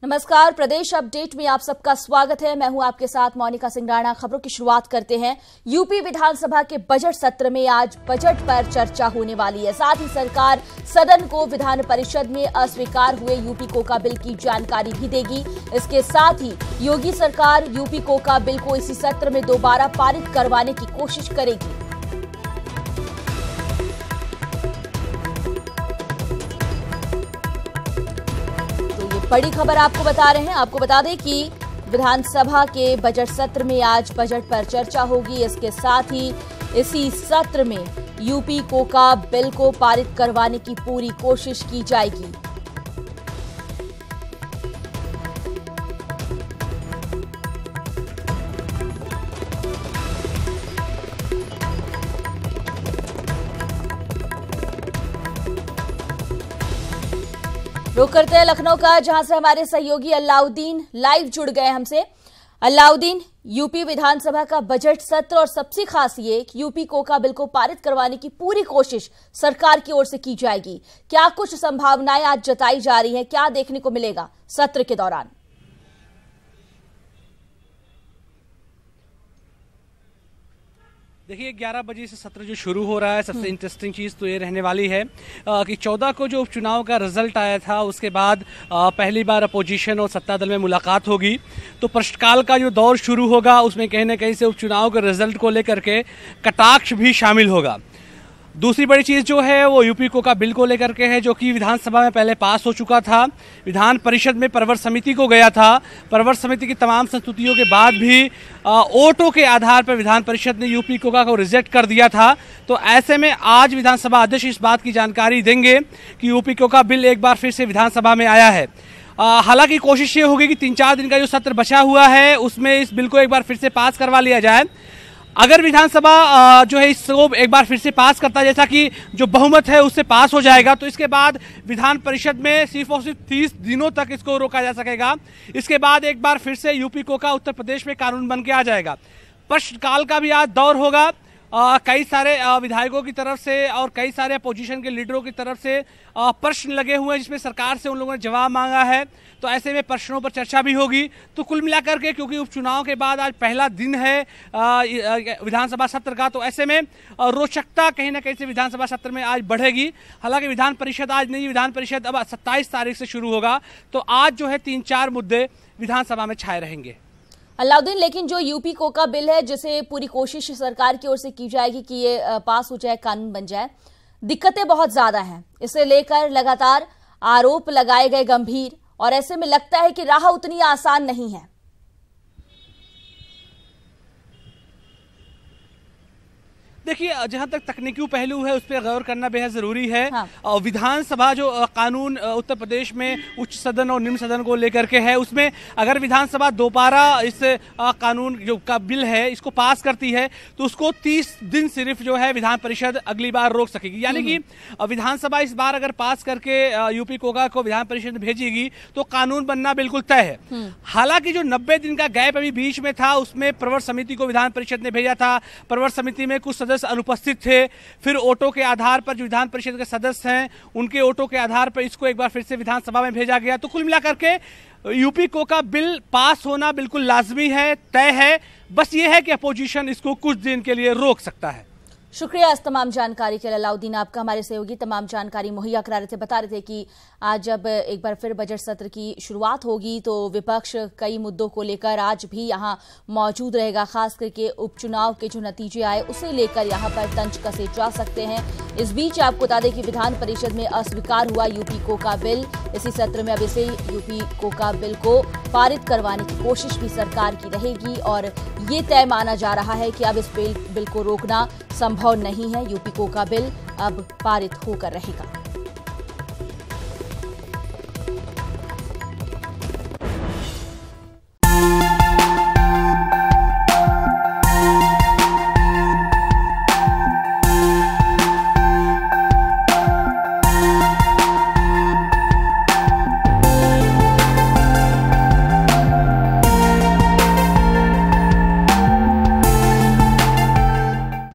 नमस्कार, प्रदेश अपडेट में आप सबका स्वागत है। मैं हूं आपके साथ मोनिका सिंगराना। खबरों की शुरुआत करते हैं। यूपी विधानसभा के बजट सत्र में आज बजट पर चर्चा होने वाली है। साथ ही सरकार सदन को विधान परिषद में अस्वीकार हुए यूपी कोका बिल की जानकारी भी देगी। इसके साथ ही योगी सरकार यूपी कोका बिल को इसी सत्र में दोबारा पारित करवाने की कोशिश करेगी। बड़ी खबर आपको बता रहे हैं। आपको बता दें कि विधानसभा के बजट सत्र में आज बजट पर चर्चा होगी। इसके साथ ही इसी सत्र में यूपी कोका बिल को पारित करवाने की पूरी कोशिश की जाएगी। रुक करते हैं लखनऊ का, जहां से हमारे सहयोगी अलाउद्दीन लाइव जुड़ गए हमसे। अलाउद्दीन, यूपी विधानसभा का बजट सत्र और सबसे खास ये कि यूपी कोका बिल को पारित करवाने की पूरी कोशिश सरकार की ओर से की जाएगी। क्या कुछ संभावनाएं आज जताई जा रही हैं? क्या देखने को मिलेगा सत्र के दौरान? देखिए, 11 बजे से सत्र जो शुरू हो रहा है, सबसे इंटरेस्टिंग चीज़ तो ये रहने वाली है कि 14 को जो उपचुनाव का रिजल्ट आया था उसके बाद पहली बार अपोजिशन और सत्ता दल में मुलाकात होगी। तो प्रश्नकाल का जो दौर शुरू होगा उसमें कहीं ना कहीं से उपचुनाव के रिजल्ट को लेकर के कटाक्ष भी शामिल होगा। दूसरी बड़ी चीज़ जो है वो यूपी कोका बिल को लेकर के है, जो कि विधानसभा में पहले पास हो चुका था। विधान परिषद में प्रवर समिति को गया था। प्रवर समिति की तमाम संस्तुतियों के बाद भी वोटों के आधार पर विधान परिषद ने यूपी कोका को रिजेक्ट कर दिया था। तो ऐसे में आज विधानसभा अध्यक्ष इस बात की जानकारी देंगे कि यूपी कोका बिल एक बार फिर से विधानसभा में आया है। हालांकि कोशिश ये होगी कि 3-4 दिन का जो सत्र बचा हुआ है उसमें इस बिल को एक बार फिर से पास करवा लिया जाए। अगर विधानसभा जो है इसको एक बार फिर से पास करता है, जैसा कि जो बहुमत है उससे पास हो जाएगा, तो इसके बाद विधान परिषद में सिर्फ और सिर्फ 30 दिनों तक इसको रोका जा सकेगा। इसके बाद एक बार फिर से यूपी कोका उत्तर प्रदेश में कानून बन के आ जाएगा। प्रश्नकाल का भी आज दौर होगा। कई सारे विधायकों की तरफ से और कई सारे अपोजिशन के लीडरों की तरफ से प्रश्न लगे हुए हैं जिसमें सरकार से उन लोगों ने जवाब मांगा है। तो ऐसे में प्रश्नों पर चर्चा भी होगी। तो कुल मिलाकर के, क्योंकि उपचुनाव के बाद आज पहला दिन है विधानसभा सत्र का, तो ऐसे में रोचकता कहीं ना कहीं से विधानसभा सत्र में आज बढ़ेगी। हालांकि विधान परिषद आज नहीं, विधान परिषद अब 27 तारीख से शुरू होगा। तो आज जो है 3-4 मुद्दे विधानसभा में छाए रहेंगे। अलाउद्दीन, लेकिन जो यूपी कोका बिल है, जिसे पूरी कोशिश सरकार की ओर से की जाएगी कि ये पास हो जाए, कानून बन जाए, दिक्कतें बहुत ज्यादा हैं। इसे लेकर लगातार आरोप लगाए गए गंभीर, और ऐसे में लगता है कि राह उतनी आसान नहीं है। देखिए, जहां तक तकनीकी पहलू है उस पर गौर करना बेहद जरूरी है। हाँ। विधानसभा जो कानून उत्तर प्रदेश में उच्च सदन और निम्न सदन को लेकर के है, उसमें अगर विधानसभा दोबारा इस कानून जो का बिल है इसको पास करती है तो उसको 30 दिन सिर्फ जो है विधान परिषद अगली बार रोक सकेगी। यानी कि विधानसभा इस बार अगर पास करके यूपी कोका को विधान परिषद में भेजेगी तो कानून बनना बिल्कुल तय है। हालांकि जो 90 दिन का गैप अभी बीच में था उसमें प्रवर समिति को विधान परिषद ने भेजा था। प्रवर समिति में कुछ अनुपस्थित थे। फिर वोटों के आधार पर जो विधान परिषद के सदस्य हैं उनके वोटों के आधार पर इसको एक बार फिर से विधानसभा में भेजा गया। तो कुल मिलाकर के यूपी कोका बिल पास होना बिल्कुल लाजमी है, तय है। बस ये है कि अपोजिशन इसको कुछ दिन के लिए रोक सकता है। शुक्रिया इस तमाम जानकारी के लिए अलाउद्दीन आपका। हमारे सहयोगी तमाम जानकारी मुहैया करा रहे थे, बता रहे थे कि आज जब एक बार फिर बजट सत्र की शुरुआत होगी तो विपक्ष कई मुद्दों को लेकर आज भी यहां मौजूद रहेगा। खास करके उपचुनाव के जो नतीजे आए उसे लेकर यहां पर तंज कसे जा सकते हैं। इस बीच आपको बता दें कि विधान परिषद में अस्वीकार हुआ यूपी कोका बिल। इसी सत्र में अब इसे यूपी कोका बिल को पारित करवाने की कोशिश भी सरकार की रहेगी, और ये तय माना जा रहा है कि अब इस बिल को रोकना संभव नहीं है। यूपी कोका बिल अब पारित होकर रहेगा।